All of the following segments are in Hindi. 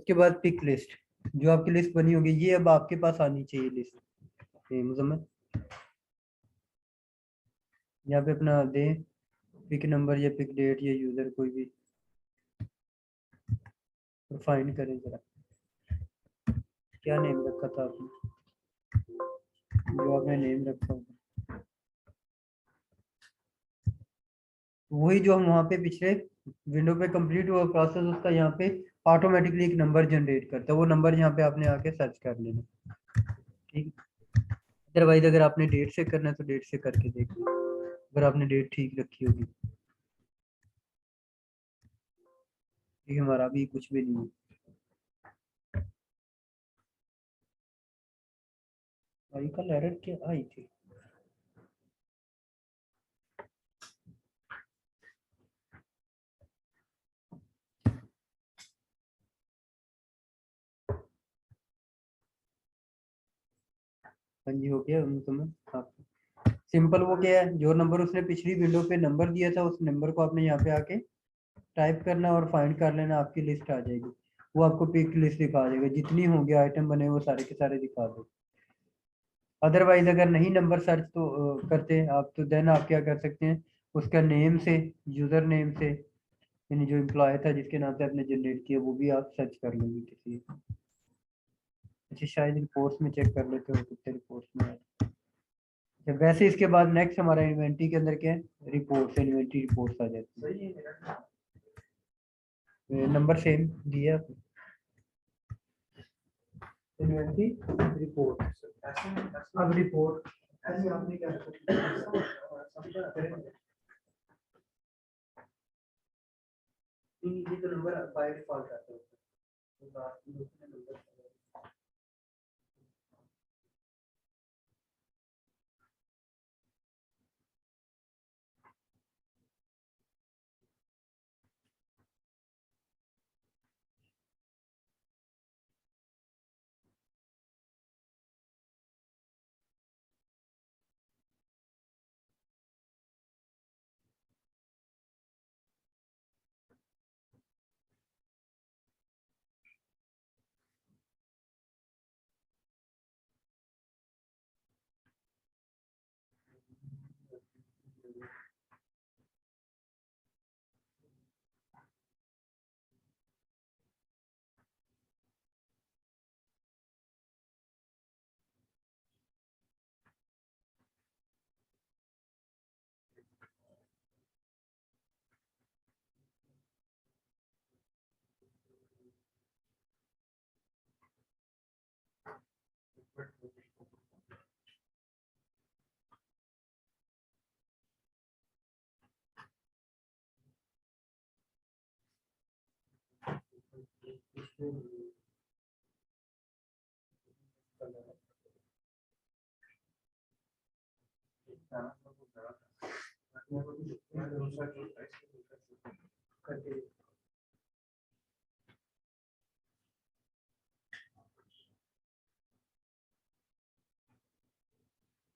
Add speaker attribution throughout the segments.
Speaker 1: उसके बाद पिक लिस्ट, जो आपकी लिस्ट बनी होगी ये अब आपके पास आनी चाहिए लिस्ट। मुजम्मल यहाँ पे अपना दें पिक नंबर या पिक डेट या यूजर कोई भी फाइंड करें जरा। क्या नेम रखा था आपने, जो आपने नेम रखा होगा वही जो हम वहाँ पे पिछले विंडो पे कंप्लीट हुआ प्रोसेस, उसका यहाँ पे ऑटोमेटिकली एक नंबर जनरेट करता है। वो नंबर यहाँ पे आपने आके सर्च कर लेना, ठीक। अदरवाइज अगर आपने डेट से करना है तो डेट से करके देख लो, अगर आपने डेट ठीक रखी होगी। ठीक, हमारा भी कुछ भी नहीं है। भाई कल एरर क्या आई थी? हाँ जी, हो गया मुकम्मल। हाँ, सिंपल। वो क्या है, जो नंबर उसने पिछली विंडो पे नंबर दिया था उस नंबर को आपने यहाँ पे आके टाइप करना और फाइंड कर लेना, आपकी लिस्ट आ जाएगी। वो आपको पिक लिस्ट दिखा देगा, जितनी होंगे आइटम बने वो सारे के सारे दिखा दो। अदरवाइज अगर नहीं नंबर सर्च तो करते आप, तो देन आप क्या कर सकते हैं, उसका नेम से, यूजर नेम से, यानी जो एम्प्लॉय था जिसके नाम से आपने जनरेट किया वो भी आप सर्च कर लेंगे किसी। अच्छा, शायद रिपोर्ट्स में चेक कर लेते हो कितने रिपोर्ट्स में है। अच्छा, वैसे इसके बाद नेक्स्ट हमारा इन्वेंटरी के अंदर क्या है, रिपोर्ट्स, इन्वेंटरी रिपोर्ट्स आ जाती है। नंबर सेम दिया आपने, इन्वेंटरी रिपोर्ट। अब रिपोर्ट ऐसे आपने क्या ये तो नंबर बाय डिफॉल्ट आता है, तो लास्ट में दूसरे नंबर।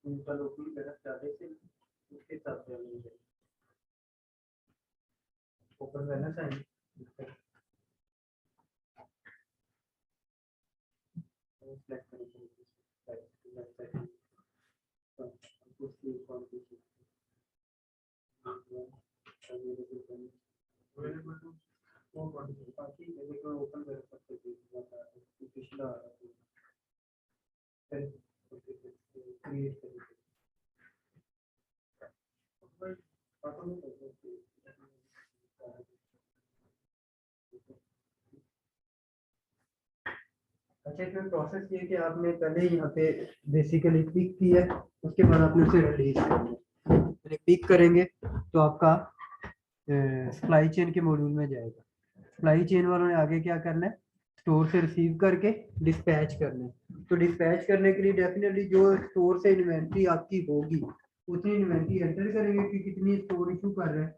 Speaker 1: उनका लोकल गलत ज्यादा से उसके हिसाब से हमें ओपन करना चाहिए। सेलेक्ट करें ओपन कर सकते पिछला क्रिएट करें। अच्छा, इसमें प्रोसेस ये है कि आपने पहले यहाँ पे बेसिकली पिक किया, उसके बाद आपने उसे रिलीज करना है। पिक करेंगे तो आपका सप्लाई चेन के मॉड्यूल में जाएगा। सप्लाई चेन वालों ने आगे क्या करना है, स्टोर से रिसीव करके डिस्पैच करना है। तो डिस्पैच करने के लिए डेफिनेटली जो स्टोर से इन्वेंट्री आपकी होगी उतनी इन्वेंट्री एंटर करेंगे कि कितनी स्टोर इशू कर रहे हैं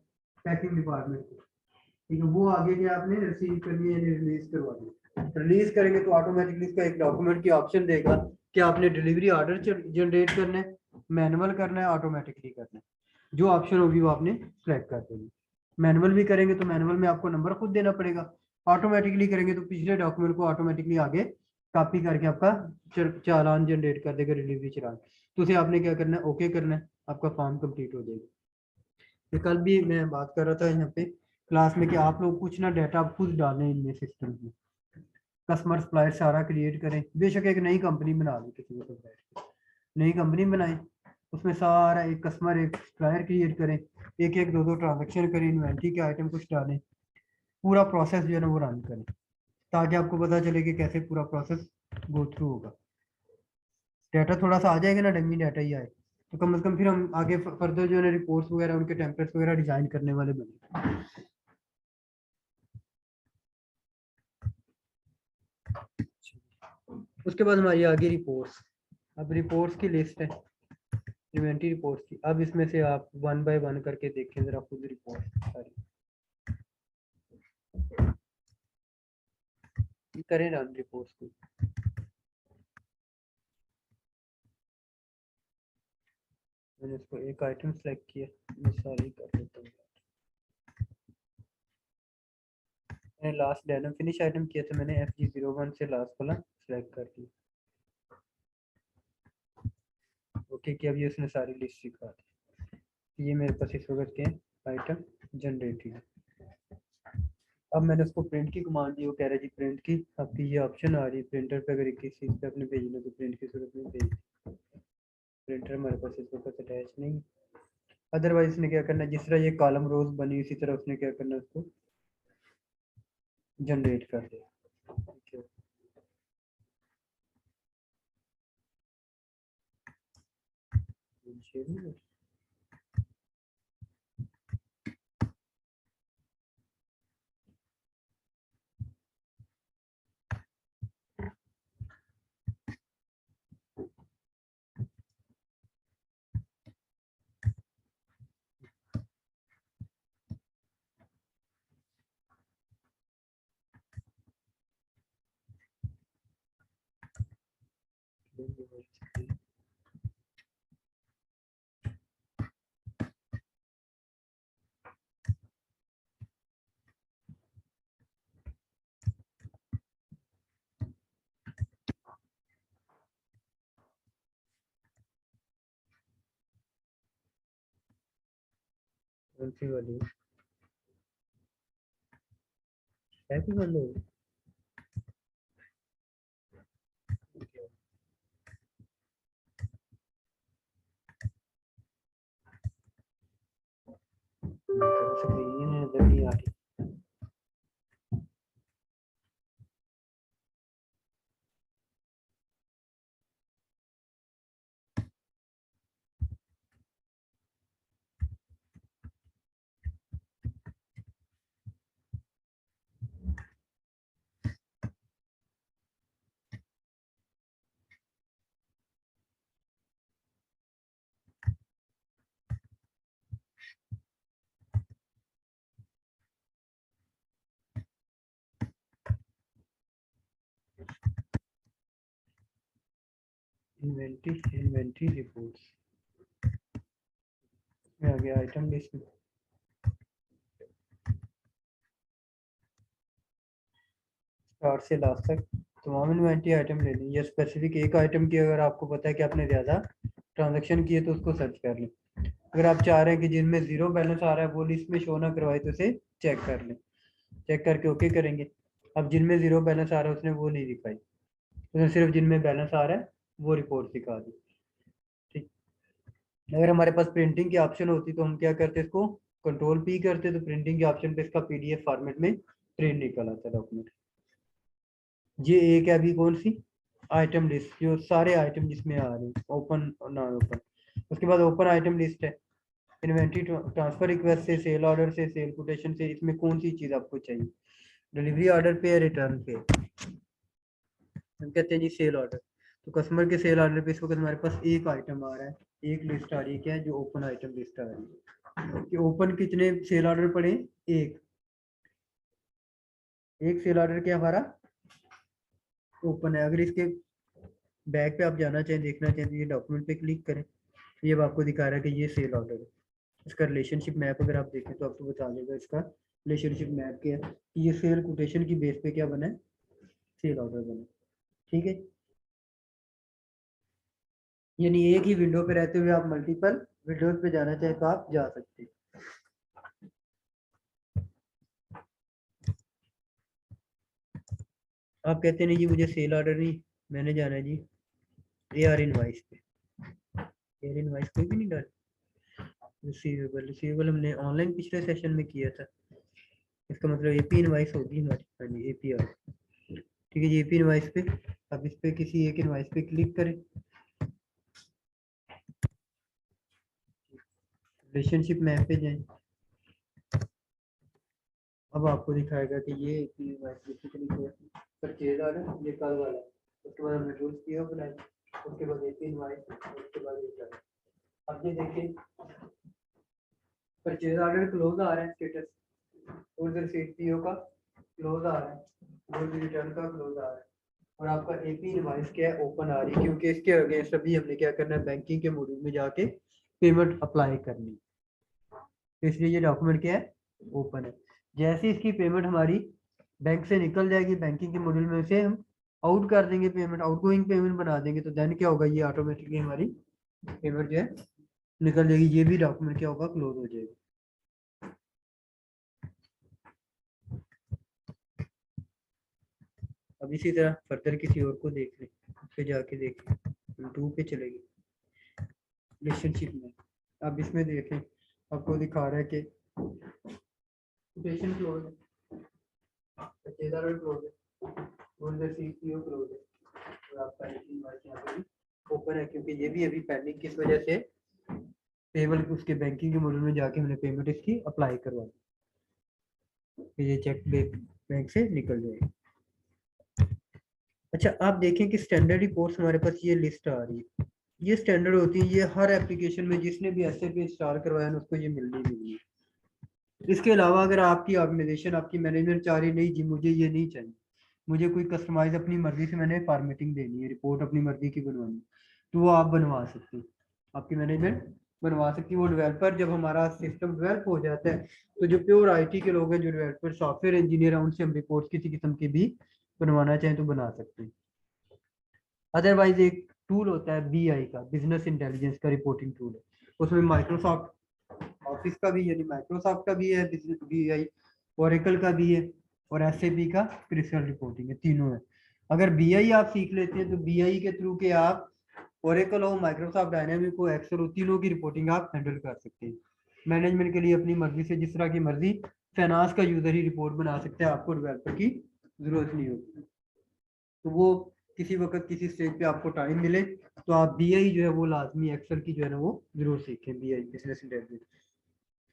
Speaker 1: पैकिंग डिपार्टमेंट को। ठीक है, वो आगे क्या आपने रिसीव करनी है, रिलीज करवानी है। रिलीज करेंगे तो ऑटोमेटिकली इसका एक डॉक्यूमेंट की ऑप्शन देगा कि आपने डिलीवरी ऑर्डर जनरेट करना है, मैनुअल करना है, ऑटोमेटिकली करना है। जो ऑप्शन होगी वो आपने सेलेक्ट कर देनी। मैनुअल भी करेंगे तो मैनुअल में आपको नंबर खुद देना पड़ेगा, ऑटोमेटिकली करेंगे तो पिछले डॉक्यूमेंट को ऑटोमेटिकली आगे कॉपी करके आपका चालान जनरेट कर देगा, डिलीवरी चालान। तो उसे आपने क्या करना है, ओके करना है, आपका फॉर्म कंप्लीट हो जाएगा। ये कल भी मैं बात कर रहा था यहाँ पे क्लास में कि आप लोग कुछ ना डाटा आप खुद डालें इनमें सिस्टम में, कस्टमर सप्लायर सारा क्रिएट करें, बेशक एक नई कंपनी बना लें, किसी को बैठ नई कंपनी बनाएं, उसमें सारा एक कस्टमर एक सप्लायर क्रिएट करें, एक एक दो दो ट्रांजेक्शन करें, इन्वेंट्री के आइटम कुछ डालें, पूरा प्रोसेस जो है ना वो रन करें, ताकि आपको पता चले कि कैसे पूरा प्रोसेस गो थ्रू होगा। डाटा थोड़ा सा आ जाएगा ना, डमी डाटा ही आए तो कम से कम फिर हम आगे फर्दर जो है रिपोर्ट्स वगैरह उनके टेम्पलेट्स वगैरह डिजाइन करने वाले बने। उसके बाद हमारी आगे रिपोर्ट्स, अब रिपोर्ट्स की लिस्ट है इन्वेंटरी रिपोर्ट्स की। अब इसमें से आप 1 बाय 1 करके देखें जरा खुद रिपोर्ट सारी करें रन रिपोर्ट्स को। मैंने इसको एक आइटम सेलेक्ट किया, मैं सारी कर देता हूँ। मैंने लास्ट डेनिम फिनिश आइटम किया था, मैंने FG01 से लास्ट वाला सेलेक्ट कर दिया, ओके किया। अभी उसने सारी लिस्ट दिखा दी, ये मेरे पास इस वक्त के आइटम जनरेटेड है। अब मैंने उसको प्रिंट की कमांड दी, वो कह रहा है जी प्रिंट की आपकी ये ऑप्शन आ रही है, प्रिंटर पे अगर किसी चीज़ पे अपने भेजना तो प्रिंट की सूरत में भेज, प्रिंटर हमारे पास इस वक्त अटैच नहीं। अदरवाइज उसने क्या करना है, जिस तरह ये कॉलम रोज बनी उसी तरह उसने क्या करना है, उसको जनरेट कर दे। कौन सी वाली हैप्पी बंद हो स्क्रीन नजर नहीं आ रही। इन्वेंटरी रिपोर्ट्स में आ गया आइटम लिस्ट में। स्टार्ट से लास्ट तक तमाम इन्वेंटरी आइटम ले लें, या स्पेसिफिक एक आइटम की अगर आपको पता है कि आपने ज़्यादा ट्रांजैक्शन किए तो उसको सर्च कर लें। अगर आप चाह रहे हैं कि जिनमें जीरो बैलेंस आ रहा है वो लिस्ट में शो ना करवाए तो उसे चेक कर लें, चेक करके ओके करेंगे। अब जिनमें जीरो बैलेंस आ रहा है उसने वो नहीं दिखाई, उसने सिर्फ जिनमें बैलेंस आ रहा है वो रिपोर्ट दिखा दी। ठीक, अगर हमारे पास प्रिंटिंग की ऑप्शन होती तो हम क्या करते, इसको कंट्रोल P करते तो प्रिंटिंग के ऑप्शन पे इसका PDF फॉर्मेट में प्रिंट निकल आता डॉक्यूमेंट। ये एक है अभी कौन सी आइटम लिस्ट, जो सारे आइटम जिसमें आ रहे हैं ओपन और नॉन ओपन। उसके बाद ओपन आइटम लिस्ट है, इन्वेंटरी ट्रांसफर रिक्वेस्ट से, सेल ऑर्डर से, सेल कोटेशन से, इसमें कौन सी चीज़ आपको चाहिए, डिलीवरी ऑर्डर पे या रिटर्न पे। हम कहते हैं जी सेल ऑर्डर, तो कस्टमर के सेल ऑर्डर पे इस वक्त हमारे पास एक आइटम आ रहा है, एक लिस्ट आ रही है, क्या है जो ओपन आइटम लिस्ट आ रही है। कि ओपन कितने सेल ऑर्डर पड़े, एक एक सेल ऑर्डर क्या हमारा ओपन है। अगर इसके बैक पे आप जाना चाहें, देखना चाहें तो ये डॉक्यूमेंट पे क्लिक करें, ये अब आपको दिखा रहा है कि ये सेल ऑर्डर है। इसका रिलेशनशिप मैप अगर आप देखें तो आपको बता देगा इसका रिलेशनशिप मैप किया कि ये सेल कोटेशन की बेस पे क्या बना है, सेल ऑर्डर बना। ठीक है, यानी एक ही विंडो पे रहते हुए आप मल्टीपल विंडोज पे जाना चाहे तो आप जा सकते हैं। आप कहते नहीं जी मुझे सेल ऑर्डर नहीं, मैंने जाना है जी AR इनवाइस पे। AR इनवाइस कोई भी नहीं डाल। रिसीवेबल हमने ऑनलाइन पिछले सेशन में किया था, इसका मतलब AP इनवाइस होगी हमारी। हाँ जी APR। ठीक है जी, AP इनवाइस पे अब इस पे किसी एक इनवाइस पे क्लिक करें, रिलेशनशिप मैप पे जाएं। अब आपको दिखाएगा कि ये AP invoice basically purchase order ये कल वाला है। उसके बाद हमने टूल्स पीओ बनाई, उसके बाद AP इनवाइस, उसके बाद ये। अब ये देखिए परचेज ऑर्डर क्लोज आ रहा है स्टेटस, और इधर सीपीओ का क्लोज आ रहा है, गोल्ड रिटर्न का क्लोज आ रहा है, और आपका AP इनवॉइस क्या है, ओपन आ रही है, क्योंकि इसके अगेंस्ट अभी हमने क्या करना है, बैंकिंग के मॉड्यूल में जाके पेमेंट अप्लाई करनी, तो इसलिए ये डॉक्यूमेंट क्या है, ओपन है। जैसे इसकी पेमेंट हमारी बैंक से निकल जाएगी, बैंकिंग के मॉड्यूल में से हम आउट कर देंगे पेमेंट, आउटगोइंग पेमेंट बना देंगे, तो देन क्या होगा, ये ऑटोमेटिकली हमारी पेमेंट जो है निकल जाएगी, ये भी डॉक्यूमेंट क्या होगा, क्लोज हो जाएगा। अब इसी तरह फर्दर किसी और को देख लें, पे जाके देखें, 2 पे चलेगी रिलेशनशिप में। अब इसमें देखें, आपको दिखा रहा है कि कोटेशन क्लोज है, पच्चेदार क्लोज है, और सीपीओ क्लोज है, और आपका यहाँ पे ओपन है, क्योंकि ये भी अभी पेंडिंग किस वजह से, पेबल उसके बैंकिंग के मॉड्यूल में जाके हमने पेमेंट इसकी अप्लाई करवा दी, ये चेक बैंक से निकल जाएगी। अच्छा आप देखें कि स्टैंडर्ड रिपोर्ट्स हमारे पास ये लिस्ट आ रही है, ये स्टैंडर्ड होती है, ये हर एप्लीकेशन में जिसने भी SAP इंस्टॉल करवाया ना उसको ये मिलनी मिलनी है। इसके अलावा अगर आपकी ऑर्गेनाइजेशन, आपकी मैनेजमेंट चाह रही नहीं जी मुझे ये नहीं चाहिए, मुझे कोई कस्टमाइज अपनी मर्जी से मैंने फॉर्मेटिंग देनी है, रिपोर्ट अपनी मर्जी की बनवानी, तो वो आप बनवा सकते हैं, आपकी मैनेजमेंट बनवा सकती है। वो डेवलपर जब हमारा सिस्टम डेवलप हो जाता है, तो जो प्योर IT के लोग हैं, जो डेवलपर सॉफ्टवेयर इंजीनियर हैं, उनसे हम रिपोर्ट किसी किस्म की भी बनवाना चाहें तो बना सकते हैं। अदरवाइज एक टूल होता है BI का, बिजनेस इंटेलिजेंस का रिपोर्टिंग टूल है, उसमें माइक्रोसॉफ्ट ऑफिस का भी, यानी माइक्रोसॉफ्ट का भी है बिजनेस BI, ओरेकल का भी है, और SAP का क्रिस्टल रिपोर्टिंग है, तीनों है। अगर BI आप सीख लेते हैं तो BI के थ्रू के आप ओरेकल हो, माइक्रोसॉफ्ट डायनामिक हो, एक्सेल हो, तीनों की रिपोर्टिंग आप हैंडल कर सकते हैं। मैनेजमेंट के लिए अपनी मर्जी से जिस तरह की मर्जी, फाइनेंस का यूजर ही रिपोर्ट बना सकते हैं, आपको डेवलपर की जरूरत नहीं होती। तो वो किसी वक्त किसी स्टेज पे आपको टाइम मिले तो आप BI जो है वो लाजमी एक्सेल की जो है ना वो जरूर सीखें, BI बिजनेस इंटेलिजेंस।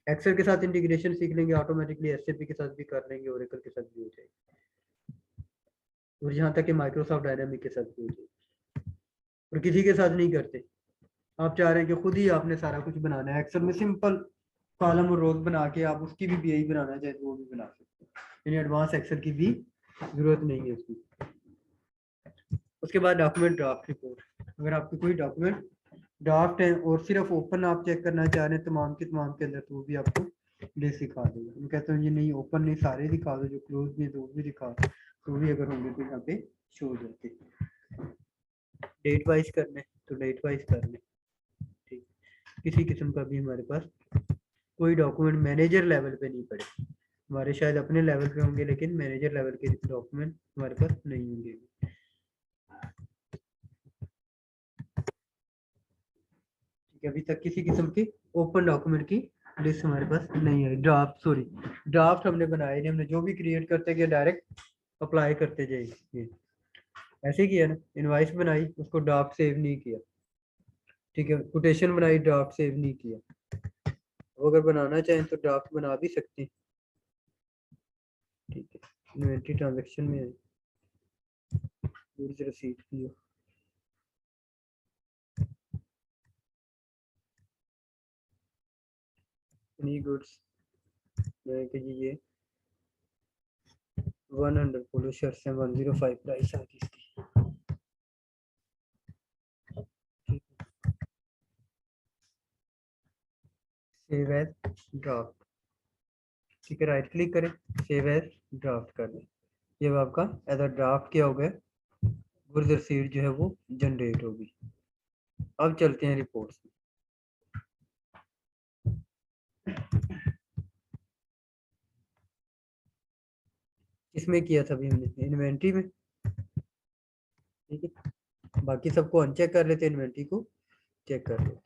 Speaker 1: एक्सेल के साथ इंटीग्रेशन सीख लेंगे ऑटोमेटिकली, SAP के साथ भी कर लेंगे, ओरेकल के साथ भी हो जाएगी, और यहाँ तक कि माइक्रोसॉफ्ट डायनामिक के साथ भी हो जाएगी। और किसी के साथ नहीं करते, आप चाह रहे हैं कि खुद ही आपने सारा कुछ बनाना है, एक्सेल में सिंपल कॉलम और रोज बना के आप उसकी भी BI बनाना चाहे तो वो भी बना सकते हैं, यानी एडवांस एक्सेल की भी जरूरत नहीं है उसकी। उसके बाद डॉक्यूमेंट ड्राफ्ट रिपोर्ट, अगर आपके कोई डॉक्यूमेंट ड्राफ्ट है और सिर्फ ओपन आप चेक करना चाह रहे हैं तमाम के अंदर, तो वो भी आपको ले सिखा देगा। हम कहते हैं ये नहीं ओपन नहीं, सारे दिखा दो, जो क्लोज भी है तो वो भी दिखा दो, तो भी अगर होंगे तो यहाँ पे शो हो जाते। डेट वाइज करने तो डेट वाइज कर ले, ठीक। किसी किस्म का भी हमारे पास कोई डॉक्यूमेंट मैनेजर लेवल पे नहीं पड़े, हमारे शायद अपने लेवल पे होंगे लेकिन मैनेजर लेवल के डॉक्यूमेंट हमारे पास नहीं होंगे। ठीक है, अभी तक किसी किस्म की ओपन डॉक्यूमेंट की लिस्ट हमारे पास नहीं है। ड्राफ्ट हमने बनाए नहीं, हमने जो भी क्रिएट करते गए डायरेक्ट अप्लाई करते जाइए, ऐसे किया ना, इनवाइस बनाई उसको ड्राफ्ट सेव नहीं किया, ठीक है, कोटेशन बनाई ड्राफ्ट सेव नहीं किया। वो अगर बनाना चाहें तो ड्राफ्ट बना भी सकते हैं, ठीक है। इन्वेंट्री ट्रांजेक्शन में है, रसीद की हो, एनी गुड्स कि ये 100 पोलो शर्ट्स हैं, 105 प्राइस है इसकी, सेव एज ड्राफ्ट। ठीक है, राइट क्लिक करें, सेव एज ड्राफ्ट कर दें। ये आपका एज अ ड्राफ्ट क्या हो गया, गुड्स रिसीव्ड जो है वो जनरेट होगी। अब चलते हैं रिपोर्ट्स में। इसमें किया था अभी हमने इन्वेंट्री में, ठीक है, बाकी सबको अनचेक कर लेते हैं, इन्वेंट्री को चेक कर लेते।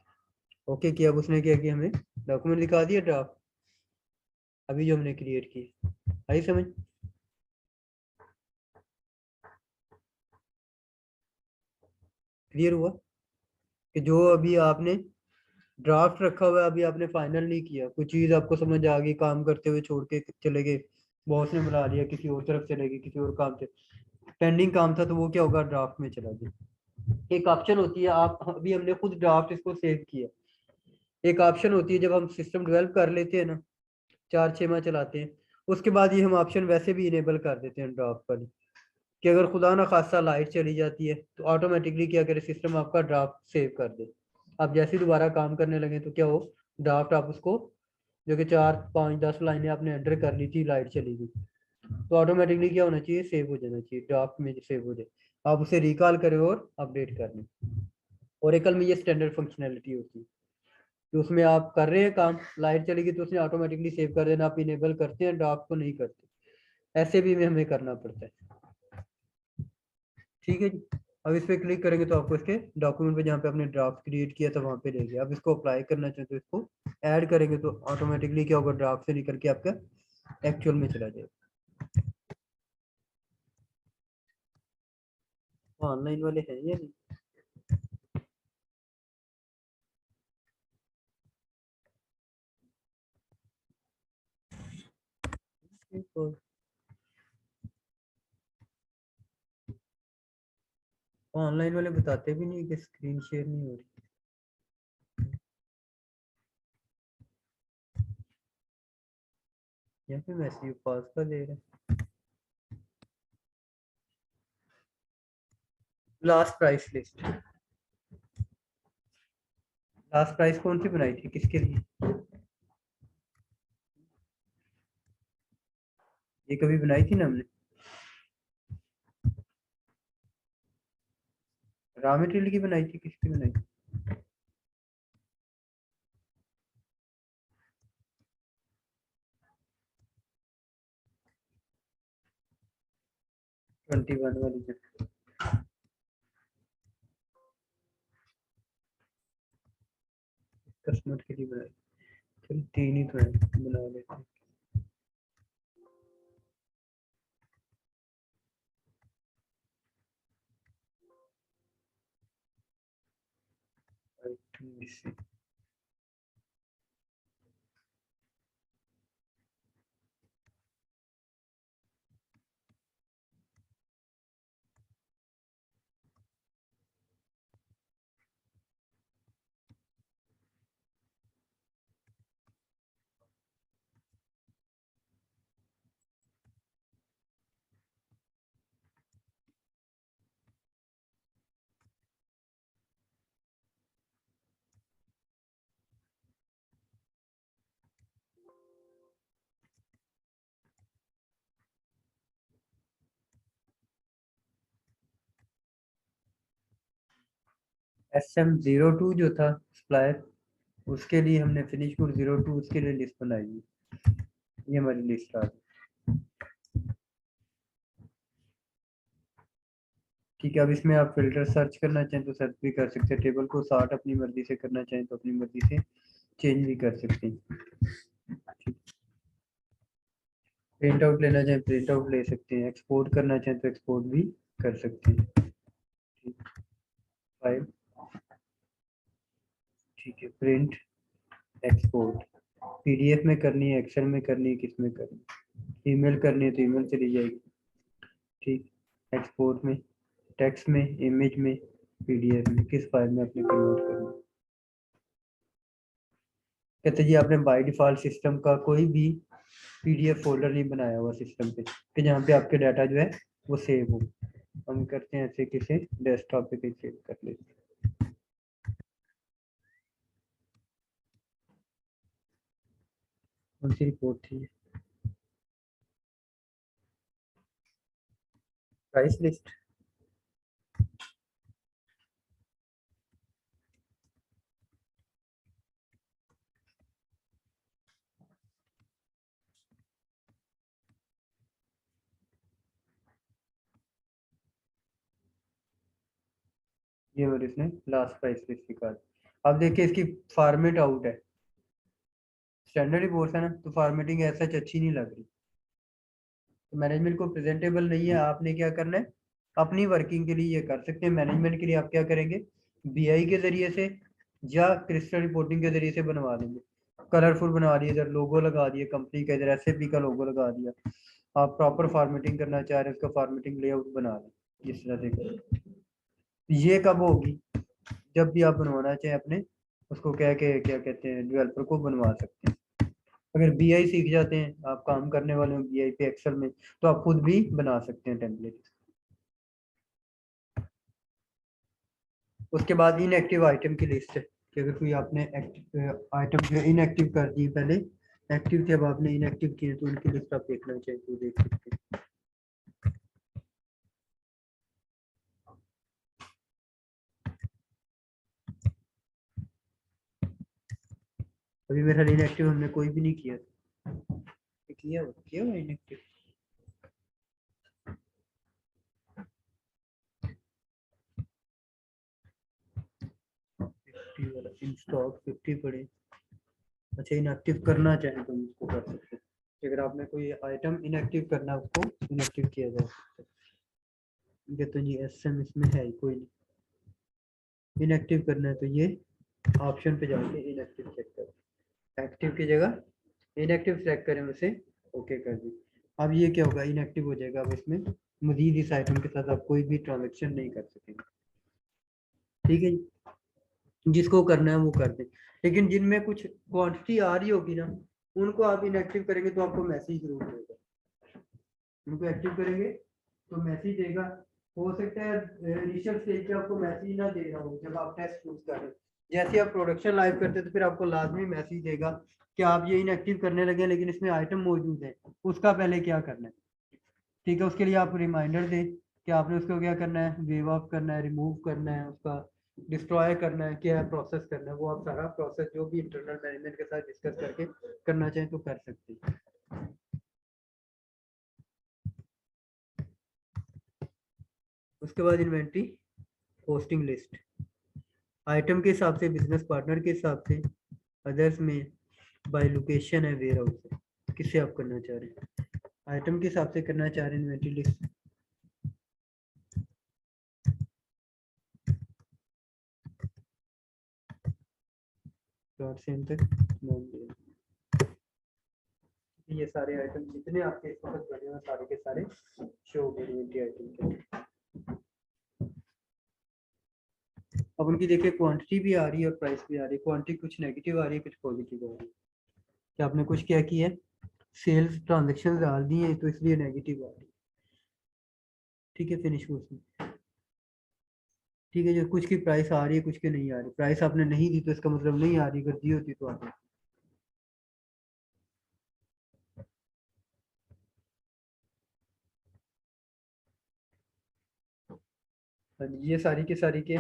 Speaker 1: ओके किया, अब उसने क्या किया, हमें डॉक्यूमेंट दिखा दिया ड्राफ्ट अभी जो हमने क्रिएट की, आई समझ। क्लियर हुआ कि जो अभी आपने ड्राफ्ट रखा हुआ है, अभी आपने फाइनल नहीं किया, कुछ चीज आपको समझ आ गई, काम करते हुए छोड़ के चले गए, बॉस ने बुला लिया, किसी और तरफ चले गए, किसी और काम से पेंडिंग काम था, तो वो क्या होगा, ड्राफ्ट में चला गया। एक ऑप्शन होती है, आप अभी हमने खुद ड्राफ्ट इसको सेव किया, एक ऑप्शन होती है जब हम सिस्टम डेवलप कर लेते हैं ना, 4-6 माह चलाते हैं, उसके बाद ये हम ऑप्शन वैसे भी इनेबल कर देते हैं ड्राफ्ट वाली, कि अगर खुदा ना खासा लाइट चली जाती है तो ऑटोमेटिकली क्या करे, सिस्टम आपका ड्राफ्ट सेव कर दे। आप जैसे ही दोबारा काम करने लगे तो क्या हो, ड्राफ्ट आप उसको, जो कि 4-5-10 लाइनें आपने एंटर कर ली थी, लाइट चली गई, तो ऑटोमेटिकली क्या होना चाहिए, सेव हो जाना चाहिए, ड्राफ्ट में सेव हो जाए, आप उसे रिकॉल करें और अपडेट कर लें। ओरेकल में ये स्टैंडर्ड फंक्शनैलिटी होती है कि उसमें आप कर रहे हैं काम, लाइट चलेगी तो उसने ऑटोमेटिकली सेव कर देना, आप इनेबल करते हैं, ड्राफ्ट को नहीं करते, ऐसे भी हमें करना पड़ता है। ठीक है जी, अब इस पर क्लिक करेंगे तो आपको इसके डॉक्यूमेंट पे, जहाँ पे आपने ड्राफ्ट क्रिएट किया था वहाँ पे ले गया। अब इसको अप्लाई करना चाहते तो इसको ऐड करेंगे तो ऑटोमेटिकली क्या होगा, ड्राफ्ट से निकल के आपका एक्चुअल में चला जाएगा। ऑनलाइन वाले हैं या नहीं? ऑनलाइन वाले बताते भी नहीं कि स्क्रीन शेयर नहीं हो रही। यहाँ पे मैसेज पास का दे रहे हैं। Last price list, last price कौन सी बनाई थी, किसके लिए, ये कभी बनाई थी ना हमने, रॉ मटेरियल की बनाई थी, किसकी बनाई थी? 21 वाली जो कस्टमर के लिए बनाई, चलो 3 ही तो है, बना लेते हैं। इसी SM02 जो था सप्लायर, उसके लिए हमने फिनिश गुड 02 उसके लिए लिस्ट बनाई है, ये हमारी लिस्ट आ गई। ठीक है, अब इसमें आप फिल्टर सर्च करना चाहें तो सर्च भी कर सकते हैं, टेबल को सॉर्ट अपनी मर्जी से करना चाहें तो अपनी मर्जी से चेंज भी कर सकते हैं। प्रिंट आउट लेना चाहें प्रिंट आउट ले सकते हैं, एक्सपोर्ट करना चाहें तो एक्सपोर्ट भी कर सकते हैं। ठीक, फाइल, ठीक है, प्रिंट, एक्सपोर्ट, पीडीएफ में करनी है, एक्सेल में करनी है, किस में करनी है, ईमेल करनी है तो ईमेल चली जाएगी। ठीक, एक्सपोर्ट में, टेक्स्ट में, इमेज में, पीडीएफ में, किस फाइल में आपने कन्वर्ट करना है। कहते जी आपने बाय डिफॉल्ट सिस्टम का कोई भी पीडीएफ फोल्डर नहीं बनाया हुआ सिस्टम पे, कि जहाँ पे आपके डाटा जो है वो सेव हो। हम करते हैं ऐसे, किसे डेस्कटॉप पे कहीं सेव कर लेते हैं। कौन सी रिपोर्ट थी? Price list. ये और इसने लास्ट प्राइस लिस्ट निकाल। अब देखिए इसकी फॉर्मेट आउट है, स्टैंडर्ड रिपोर्ट है ना, तो फॉर्मेटिंग ऐसा अच्छी नहीं लग रही, तो मैनेजमेंट को प्रेजेंटेबल नहीं है। आपने क्या करना है, अपनी वर्किंग के लिए ये कर सकते हैं। मैनेजमेंट के लिए आप क्या करेंगे, बीआई के जरिए से या क्रिस्टल रिपोर्टिंग के जरिए से बनवा लेंगे। कलरफुल बना दिए, इधर लोगो लगा दिए कंपनी का, इधर एसएपी का लोगो लगा दिया। आप प्रॉपर फॉर्मेटिंग करना चाह रहे हैं, उसका फॉर्मेटिंग लेआउट बना लें इस तरह से। ये कब होगी, जब भी आप बनवाना चाहें अपने उसको कह के क्या कहते हैं डेवलपर को बनवा सकते हैं। अगर बीआई सीख जाते हैं, आप काम करने वाले हो बीआई पे एक्सेल में, तो आप खुद भी बना सकते हैं टेम्पलेट। उसके बाद इनएक्टिव आइटम की लिस्ट है कि अगर कोई आपने आइटम जो इनएक्टिव कर दी, पहले एक्टिव थे अब आपने इनएक्टिव किए, तो उनकी लिस्ट आप देखना चाहिए तो देख सकते हैं। अभी मेरा इनएक्टिव हमने कोई भी नहीं किया, किया हुआ इनएक्टिव। इन स्टॉक 50 पड़े। अच्छा, इनएक्टिव करना चाहे तो हम उसको कर सकते हैं, अगर आपने कोई आइटम इनएक्टिव करना है उसको इनएक्टिव किया जा सकता है। ये तो जी एसएम इसमें है ही कोई नहीं, इनएक्टिव करना है तो ये ऑप्शन पे जाके इनएक्टिव चेक करें, एक्टिव की जगह इनएक्टिव सेलेक्ट करें, उसे ओके कर दी। अब ये क्या होगा, इनएक्टिव हो जाएगा। अब इसमें मजीद इस आइटम के साथ आप कोई भी ट्रांजेक्शन नहीं कर सकेंगे। ठीक है, जिसको करना है वो कर दे, लेकिन जिनमें कुछ क्वांटिटी आ रही होगी ना, उनको आप इनएक्टिव करेंगे तो आपको मैसेज जरूर देगा। उनको एक्टिव करेंगे तो मैसेज देगा। हो सकता है इनिशियल स्टेज पे आपको मैसेज ना दे रहा हो, जब आप टेस्ट यूज कर रहे हैं, जैसे आप प्रोडक्शन लाइव करते हैं तो फिर आपको लाजमी मैसेज देगा कि आप ये इनएक्टिव करने लगे, लेकिन इसमें आइटम मौजूद है, उसका पहले क्या करना है। ठीक है, उसके लिए आप रिमाइंडर दें कि आपने उसको क्या करना है, वेव ऑफ करना है, रिमूव करना है, उसका डिस्ट्रॉय करना है, क्या है प्रोसेस करना है, वो आप सारा प्रोसेस जो भी इंटरनल मैनेजमेंट के साथ डिस्कस करके करना चाहें तो कर सकते हैं। उसके बाद इन्वेंट्री पोस्टिंग लिस्ट, आइटम के हिसाब से, बिजनेस पार्टनर के हिसाब से, अदर्स में बाय लोकेशन है, वेयर हाउस है, किससे आप करना चाह रहे हैं। आइटम के हिसाब से करना चाह रहे हैं इन्वेंट्री लिस्ट, स्टार्ट से एंड तक नाम दिया। ये सारे आइटम जितने आपके इस वक्त बने हुए सारे के सारे शो हो गए इन्वेंट्री आइटम के। अब उनकी देखिए क्वांटिटी भी आ रही है और प्राइस भी आ रही है। क्वांटिटी कुछ नेगेटिव आ रही है, कुछ पॉजिटिव आ रही है। कि आपने कुछ क्या किया है, सेल्स ट्रांजेक्शन डाल दिए हैं तो इसलिए नेगेटिव आ रही है। ठीक है, फिनिश उसमें। ठीक है, जो कुछ की प्राइस आ रही है कुछ की नहीं आ रही, प्राइस आपने नहीं दी तो इसका मतलब नहीं आ रही, अगर दी होती तो आती। ये सारी की सारी के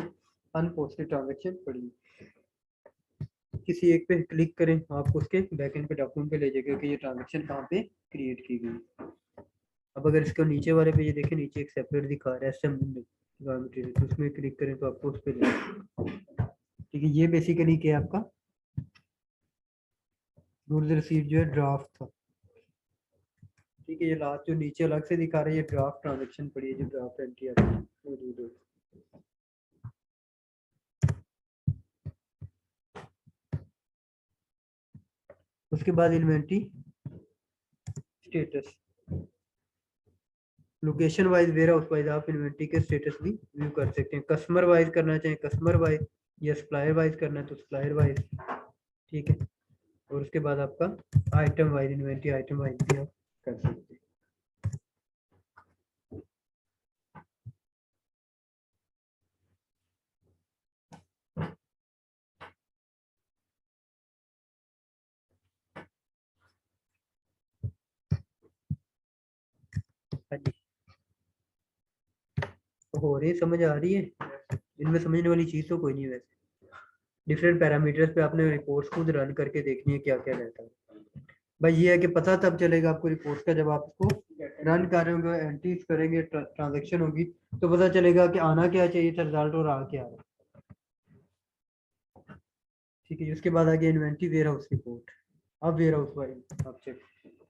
Speaker 1: अनपोस्टेड ट्रांजेक्शन पड़ी। किसी एक पे क्लिक करें, आपको उसके बैकएंड पे डॉक्यूमेंट पे ले जाएगा कि ये ट्रांजेक्शन कहाँ पे क्रिएट की गई। अब अगर इसको नीचे वाले पे ये देखें, नीचे एक सेपरेट दिखा रहा है एसएम में, तो उसमें क्लिक करें तो आपको उस पर ले। ठीक है, ये बेसिकली क्या है आपका गुड्स रिसीव जो है ड्राफ्ट था। ठीक है, ये लास्ट जो नीचे अलग से दिखा रहा है ये ड्राफ्ट ट्रांजेक्शन पड़ी है, जो ड्राफ्ट एंट्री आपकी मौजूद है। उसके बाद inventory status, location wise warehouse wise आप इन्वेंट्री के स्टेटस भी व्यू कर सकते हैं। कस्टमर वाइज करना चाहें कस्टमर वाइज, या सप्लायर वाइज करना है तो सप्लायर वाइज। ठीक है, और उसके बाद आपका item wise, inventory item wise भी आप कर सकते हैं। हाँ जी। हो रही समझ आ रही है? इनमें समझने वाली चीज़ तो कोई नहीं वैसे। डिफरेंट पैरामीटर्स पे आपने रिपोर्ट्स खुद रन करके देखनी है क्या क्या रहता है। भाई ये है कि पता तब चलेगा आपको रिपोर्ट का जब आप उसको रन कर रहे होंगे, एंट्रीज करेंगे, ट्रांजेक्शन होगी, तो पता चलेगा कि आना क्या चाहिए था रिजल्ट और आ क्या रहा है। ठीक है, उसके बाद आगे इन्वेंटरी वेयर हाउस रिपोर्ट। अब वेयर हाउस वाइज आप चेक,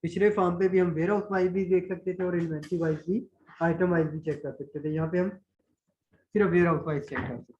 Speaker 1: पिछले फॉर्म पे भी हम वेयर हाउस वाइज भी देख सकते थे और इन्वेंटरी वाइज भी, आइटम वाइज भी चेक कर सकते थे। यहाँ पे हम सिर्फ वेयर हाउस वाइज चेक कर सकते हैं।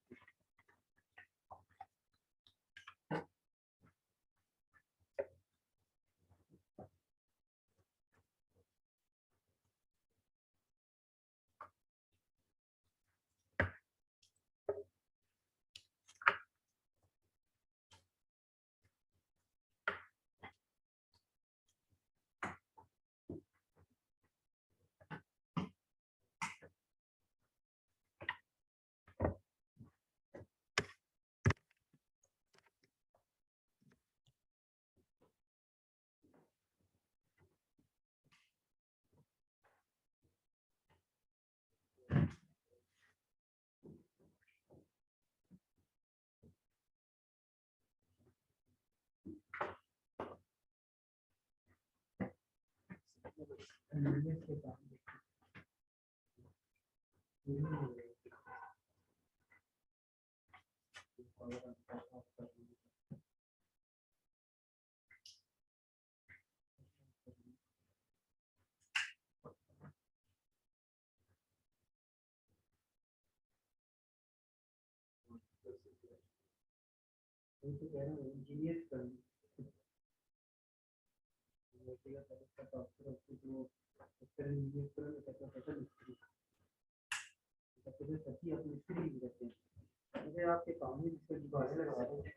Speaker 1: आपके काम में दीवारें लगा रहे हैं,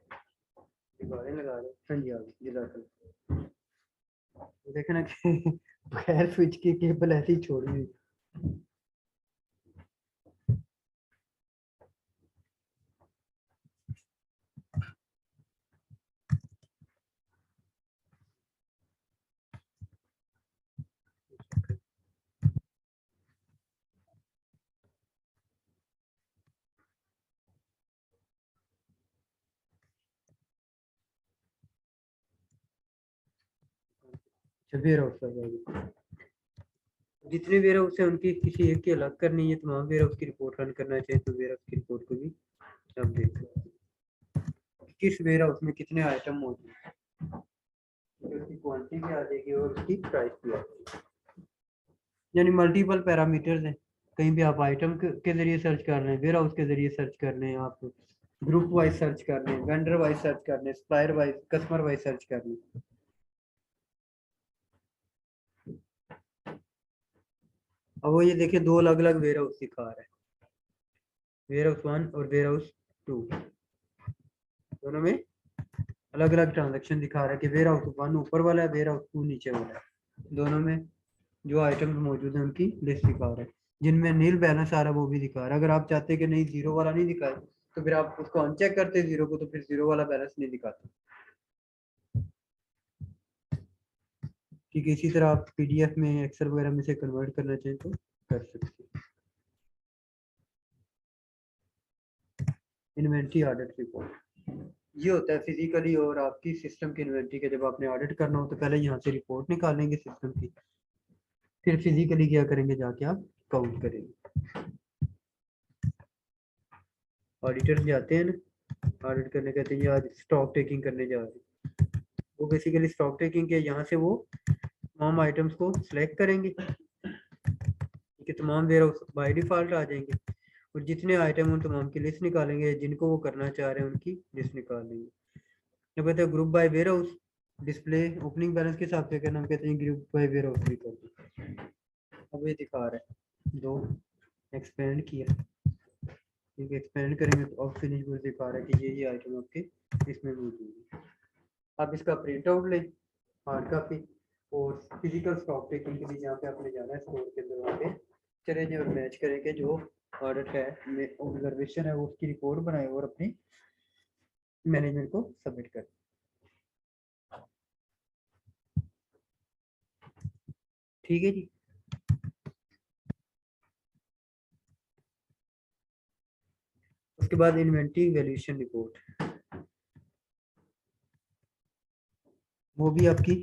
Speaker 1: दीवारें लगा रहे हैं। हाँ जी, हाँ जी, जज़ाकल्लाह। देखे ना कि बगैर स्विच के केबल ऐसे ही छोड़ी हुई। अच्छा, वेयर हाउस का जाएगी, जितने वेयर हाउस है उनकी किसी एक की अलग करनी है, तमाम वेयर हाउस की रिपोर्ट रन करना चाहिए, तो वेयर हाउस की रिपोर्ट को भी आप देख सकते हैं किस वेयर हाउस में कितने आइटम मौजूद हैं, तो उसकी क्वांटिटी भी आ जाएगी और उसकी प्राइस भी आ जाएगी। यानी मल्टीपल पैरामीटर्स हैं, कहीं भी आप आइटम के जरिए सर्च कर रहे हैं, वेयर हाउस के जरिए सर्च कर रहे हैं, आप ग्रुप वाइज सर्च कर रहे हैं, वेंडर वाइज सर्च कर रहे हैं, supplier wise, customer wise search कर रहे हैं। अब वो ये देखिए दो अलग अलग वेयर हाउस दिखा रहा है, वेयर हाउस 1 और वेयर हाउस 2, दोनों में अलग अलग ट्रांजेक्शन दिखा रहा है कि वेयर हाउस 1 ऊपर वाला है, वेयर हाउस 2 नीचे वाला है। दोनों में जो आइटम मौजूद है उनकी लिस्ट दिखा रहा है, जिनमें नील बैलेंस आ रहा है वो भी दिखा रहा है। अगर आप चाहते हैं कि नहीं जीरो वाला नहीं दिखाए, तो फिर आप उसको अनचेक करते जीरो को, तो फिर जीरो वाला बैलेंस नहीं दिखाता। ठीक है, इसी तरह आप पीडीएफ में, एक्सेल वगैरह में से कन्वर्ट करना चाहें तो कर सकते हैं। इन्वेंट्री ऑडिट रिपोर्ट ये होता है फिजिकली और आपकी सिस्टम की इन्वेंट्री के, जब आपने ऑडिट करना हो तो पहले यहाँ से रिपोर्ट निकालेंगे सिस्टम की, फिर फिजिकली क्या करेंगे, जाके आप काउंट करेंगे। ऑडिटर जाते हैं ना ऑडिट करने, कहते हैं आज स्टॉक टेकिंग करने जा रहे हैं, वो बेसिकली स्टॉक टेकिंग के यहाँ से वो तमाम आइटम्स को सिलेक्ट करेंगे कि तमाम वेयर हाउस बाय डिफॉल्ट आ जाएंगे, और जितने आइटम उन तमाम की लिस्ट निकालेंगे, जिनको वो करना चाह रहे हैं उनकी लिस्ट निकाल लेंगे। जब कहते हैं group by warehouse, display opening balance के हिसाब से करना, हम कहते हैं ग्रुप बाय वेयर हाउस भी कर दो। अब ये दिखा रहा है दो एक्सपेंड किया, ठीक है, एक्सपेंड करेंगे तो अब फिनिश में दिखा रहा है कि ये आइटम आपके इसमें मौजूद है। आप इसका प्रिंट आउट लें, हार्ड कॉपी, और फिजिकल स्टॉक टेकिंग के लिए जहाँ पे आपने जाना है स्टोर के अंदर, वहाँ पे चले जाए और मैच करेंगे जो ऑर्डर है ऑब्जर्वेशन है वो उसकी रिपोर्ट बनाए और अपनी मैनेजमेंट को सबमिट करें। ठीक है जी। उसके बाद इन्वेंटरी वैल्यूएशन रिपोर्ट, वो भी आपकी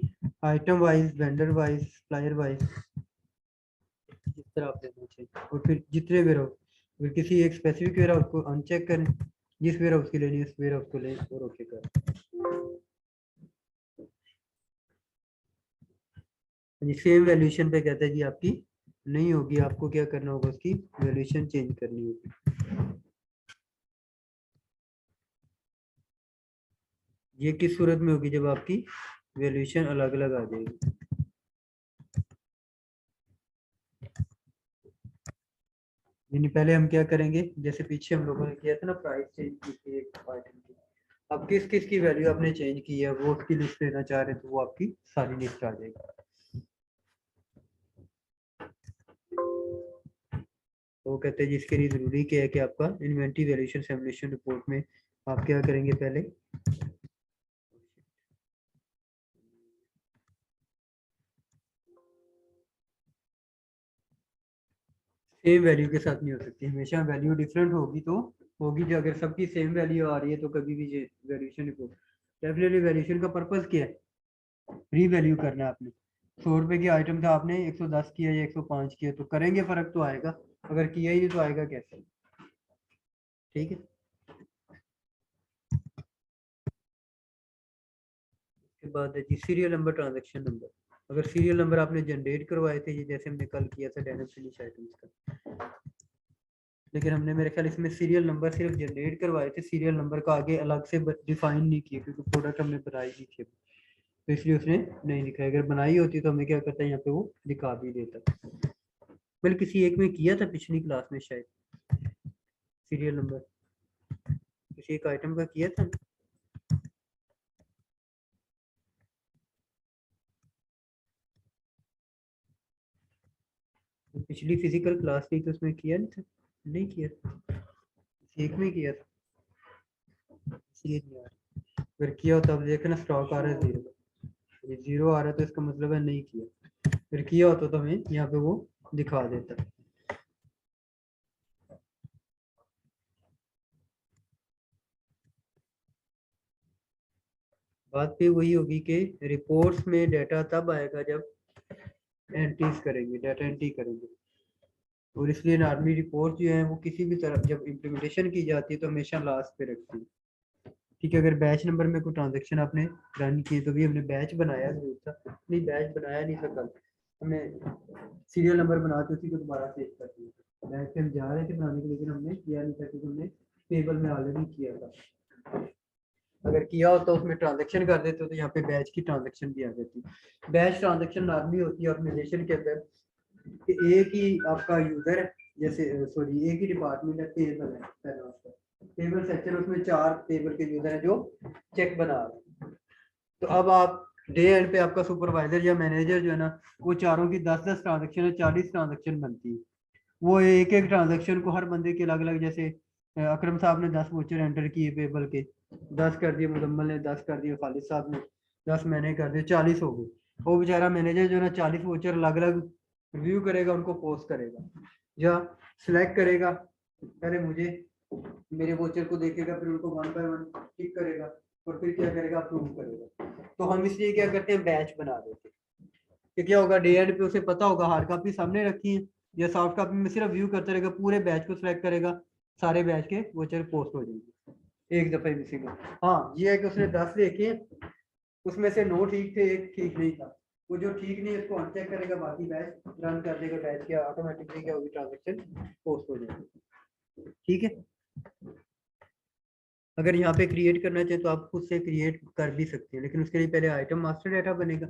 Speaker 1: item wise, vendor wise, supplier wise, जिस तरह आप देना चाहिए। और फिर जितने वेयर हाउस, फिर किसी एक स्पेसिफिक वेयर हाउस को अनचेक करें, जिस वेयर हाउस की लेनी है उस वेयर हाउस को लें और ओके करें। सेम वैल्यूएशन पे कहता है कि आपकी नहीं होगी, आपको क्या करना होगा, उसकी वैल्यूएशन चेंज करनी होगी। ये किस सूरत में होगी, जब आपकी वैल्यूएशन अलग अलग आ जाएगी। यानी पहले हम क्या करेंगे, जैसे पीछे हम लोगों ने किया था ना, प्राइस चेंज की थी एक आइटम की, अब किस किस की वैल्यू आपने चेंज की है वो उसकी लिस्ट लेना चाह रहे हैं, तो वो आपकी सारी लिस्ट आ जाएगी। तो वो कहते हैं जिसके लिए जरूरी क्या है कि आपका इन्वेंटरी वैल्यूएशन सिमुलेशन रिपोर्ट में आप क्या करेंगे, पहले सेम वैल्यू के साथ नहीं हो सकती, हमेशा वैल्यू डिफरेंट होगी तो होगी। जो अगर सबकी सेम वैल्यू आ रही है तो कभी भी वैल्यूएशन रिपोर्ट, डेफिनेटली वैल्यूएशन का पर्पस क्या है, रीवैल्यू करना है आपने। 100 रुपए की आइटम था, आपने 110 किया या 105 किया, तो करेंगे फर्क तो आएगा, अगर किया ही नहीं तो आएगा कैसे। ठीक है, उसके बाद है जी सीरियल नंबर, ट्रांजैक्शन नंबर। अगर सीरियल नंबर आपने जनरेट करवाए थे, ये जैसे हमने कल किया था डेनिम फिनिश आइटम्स का, लेकिन हमने मेरे ख्याल इसमें सीरियल नंबर सिर्फ जनरेट करवाए थे, सीरियल नंबर का आगे अलग से डिफाइन नहीं किया, क्योंकि प्रोडक्ट हमने बनाई नहीं थी, तो इसलिए उसने नहीं दिखाया। अगर बनाई होती तो हमें क्या करता है, यहाँ पे वो दिखा भी देता। मैंने किसी एक में किया था पिछली क्लास में शायद, सीरियल नंबर किसी एक आइटम का किया था। पिछली फिजिकल क्लास थी तो उसमें किया नहीं था, नहीं किया, एक में किया था, इसलिए नहीं आ रहा। अगर किया होता, अब देखना स्टॉक आ रहा है जीरो, ये जीरो आ रहा है तो इसका मतलब है नहीं किया, फिर किया होता तो हमें यहाँ पे वो दिखा देता। बात भी वही होगी कि रिपोर्ट्स में डाटा तब आएगा जब एंट्रीज करेंगे, डाटा एंट्री करेंगे, और इसलिए नॉर्मली रिपोर्ट जो है वो किसी भी तरह जब इम्प्लीमेंटेशन की जाती है तो हमेशा लास्ट पे रखती है। ठीक है, अगर बैच नंबर में कोई ट्रांजेक्शन आपने रन की तो भी हमने बैच बनाया जरूर था, नहीं बैच बनाया नहीं था कल, हमने सीरियल नंबर बना के उसी को दोबारा सेव कर दिया। बैच पे हम जा रहे थे बनाने के, लेकिन हमने किया नहीं था क्योंकि हमने टेबल में ऑलरेडी किया था। अगर किया हो तो उसमें ट्रांजेक्शन कर देते हो तो यहाँ पे बैच की ट्रांजेक्शन भी आ जाती। बैच ट्रांजेक्शन नॉर्मली होती है ऑर्गेनाइजेशन के अंदर कि एक ही आपका यूजर है, जैसे सॉरी एक ही डिपार्टमेंट है, टेबल है फाइनेंस का, टेबल सेक्शन, उसमें 4 टेबल के यूजर है जो चेक बना रहे हैं। तो अब आप डे एंड पे आपका सुपरवाइजर या मैनेजर जो है ना, वो चारों की 10-10 ट्रांजेक्शन है, 40 ट्रांजेक्शन बनती है। वो एक एक ट्रांजेक्शन को हर बंदे के अलग अलग, जैसे अकरम साहब ने 10 वोचर एंटर किए पेबल के, 10 कर दिए, मुजम्मल ने 10 कर दिए, खालिद साहब ने 10 मैंने कर दिए, 40 हो गए। वो बेचारा मैनेजर जो है ना 40 वोचर अलग अलग रिव्यू करेगा, उनको पोस्ट करेगा या सिलेक्ट करेगा, पहले मुझे मेरे वोचर को देखेगा, फिर उनको वन बाय वन टिक करेगा और फिर क्या करेगा, अप्रूव करेगा। तो हम इसलिए क्या करते हैं, बैच बना देते हैं कि क्या होगा, डे एंड पे उसे पता होगा हार्ड कॉपी सामने रखी है या सॉफ्ट कॉपी में सिर्फ व्यू करता रहेगा, पूरे बैच को सिलेक्ट करेगा, सारे बैच के वोचर पोस्ट हो जाएंगे एक दफे में सिंगल। हाँ ये है कि उसने 10 देखे, उसमें से 9 ठीक थे, एक ठीक नहीं था, वो जो ठीक नहीं है उसको अनचेक करेगा, बाकी बैच रन कर देगा, बैच के ऑटोमेटिकली क्या होगी, ट्रांजेक्शन पोस्ट हो जाएगी। ठीक है, अगर यहाँ पे क्रिएट करना चाहे तो आप खुद से क्रिएट कर भी सकते हैं, लेकिन उसके लिए पहले आइटम मास्टर डाटा बनेगा,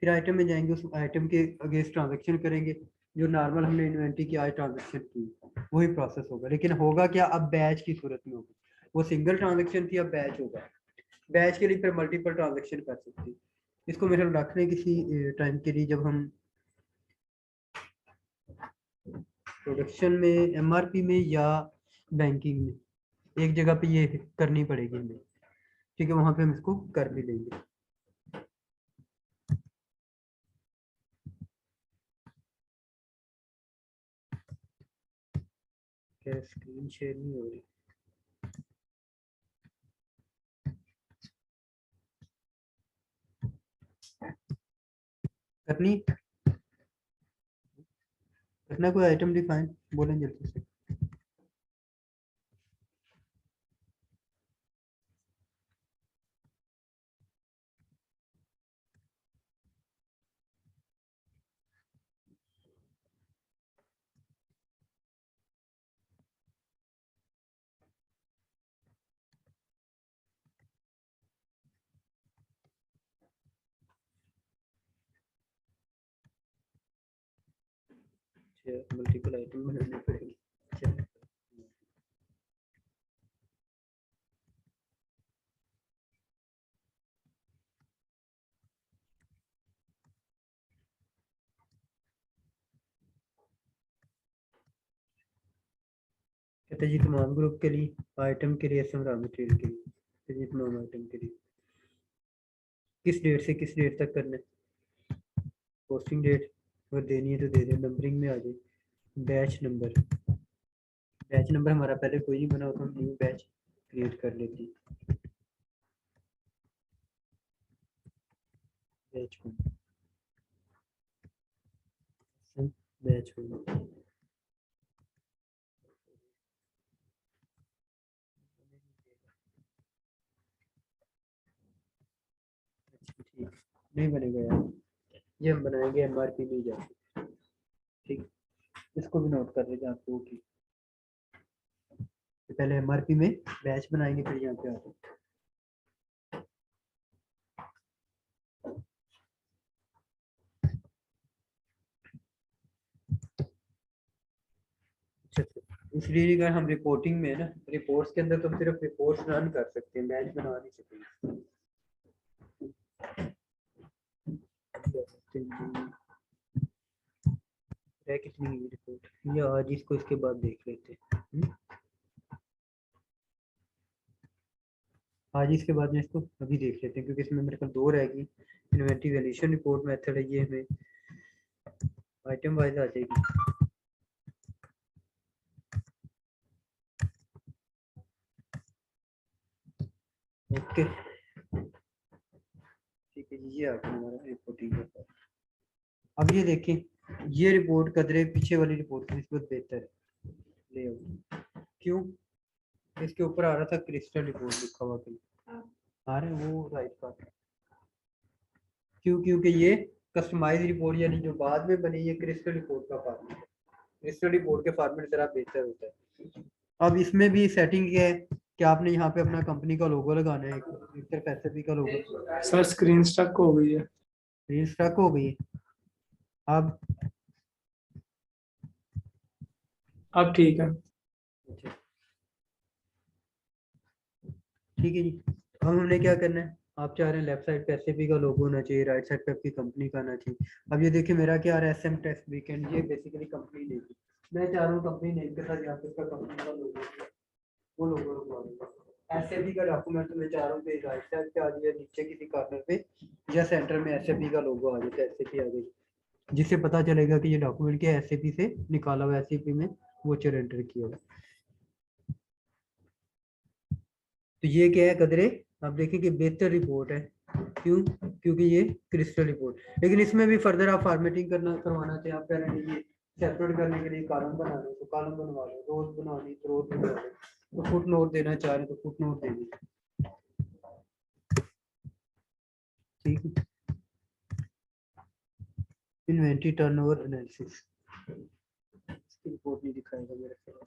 Speaker 1: फिर आइटम में जाएंगे, उस आइटम के अगेंस्ट ट्रांजेक्शन करेंगे, जो नॉर्मल हमने इन्वेंट्री की आज ट्रांजेक्शन की वही प्रोसेस होगा, लेकिन होगा क्या, अब बैच की सूरत में होगी। वो सिंगल ट्रांजेक्शन थी, अब बैच होगा। बैच के लिए फिर मल्टीपल ट्रांजेक्शन कर सकते हैं। इसको मेरे रख लें किसी टाइम के लिए, जब हम प्रोडक्शन में, एमआरपी में या बैंकिंग में, एक जगह पे ये करनी पड़ेगी हमें। ठीक है, वहां पे हम इसको कर भी लेंगे। क्या स्क्रीन शेयर नहीं हो रही? करनी करना कोई आइटम डिफाइन बोलें जल्दी से। मल्टीपल आइटम बनाने पड़ेंगे। चलो। कहते जी तमाम ग्रुप के लिए आइटम के लिए रॉ मटेरियल के लिए कहते जी तमाम आइटम के लिए किस डेट से किस डेट तक करना है। पोस्टिंग डेट अगर देनी है तो दे दें, नंबरिंग में आ जाए। बैच नंबर हमारा पहले कोई नहीं बना होता, हम न्यू बैच क्रिएट कर लेते हैं। बैच ठीक नहीं बनेगा यार, ये हम बनाएंगे एमआरपी में जाके। ठीक, इसको भी नोट कर लीजिए आपको कि पहले एमआरपी में बैच बनाएंगे फिर यहाँ पे आते हैं। इसलिए अगर हम रिपोर्टिंग में है ना, रिपोर्ट्स के अंदर तो सिर्फ रिपोर्ट्स रन कर सकते हैं, बैच बना नहीं सकते। कितनी रिपोर्ट ये आज इसको इसके बाद देख लेते हैं। आज इसके बाद में इसको अभी देख लेते हैं क्योंकि इसमें मेरे पास दो रहेगी। इन्वेंटरी वैल्यूएशन रिपोर्ट मेथड है, ये हमें आइटम वाइज आ जाएगी। ओके ठीक है, ये आ गया हमारा रिपोर्टिंग का। अब ये देखें, ये रिपोर्ट कदरे पीछे वाली रिपोर्ट की निस्बत बेहतर है ले क्यों, इसके ऊपर आ रहा था क्रिस्टल रिपोर्ट लिखा हुआ आ रहा है वो राइट पार्ट। क्यों, क्योंकि ये कस्टमाइज रिपोर्ट यानी जो बाद में बनी है क्रिस्टल रिपोर्ट का फॉर्मेट, क्रिस्टल रिपोर्ट के फॉर्मेट जरा बेहतर होता है। अब इसमें भी सेटिंग क्या है कि आपने यहाँ पे अपना कंपनी का लोगो लगाना है, सिर्फ एसएपी का लोगो।
Speaker 2: सर स्क्रीन स्टक हो गई है।
Speaker 1: स्क्रीन स्टक हो गई है। अब
Speaker 2: ठीक है।
Speaker 1: ठीक है जी, अब हमने क्या करना है, आप चाह रहे हैं लेफ्ट साइड पे एसएपी का लोगो होना चाहिए, राइट साइड पे आपकी कंपनी का आना चाहिए। अब ये देखिए मेरा क्या आ रहा है, एसएम टेस्ट वीकेंड, ये बेसिकली कंपनी नेम। मैं चाह रहा हूँ कंपनी नेम के साथ यहाँ पे इसका कंपनी का लोगो, वो लोगो लगवा दूंगा। एसएपी का डॉक्यूमेंट मैं चाह रहा हूँ कि राइट साइड पे आ जाए, नीचे किसी कॉर्नर पे या सेंटर में एसएपी का लोगो आ जाए, एसएपी आ गई, जिससे पता चलेगा कि ये डॉक्यूमेंट क्या एसएपी से निकाला हुआ, एसएपी में वोचर एंटर किया हुआ। तो ये क्या है कदरे, आप देखें कि बेहतर रिपोर्ट है। क्यों, क्योंकि ये क्रिस्टल रिपोर्ट, लेकिन इसमें भी फर्दर आप फॉर्मेटिंग करवाना चाहिए। आप कह रहे हैं ये सेपरेट करने के लिए कॉलम बना लो तो कॉलम बनवा लो, रोज बनवानी तो रोज बनवा लो, तो फुट नोट देना चाह रहे तो फुट नोट दे दीजिए। ठीक है, इन्वेंटरी टर्नओवर एनालिसिस रिपोर्ट नहीं दिखाएगा मेरे को।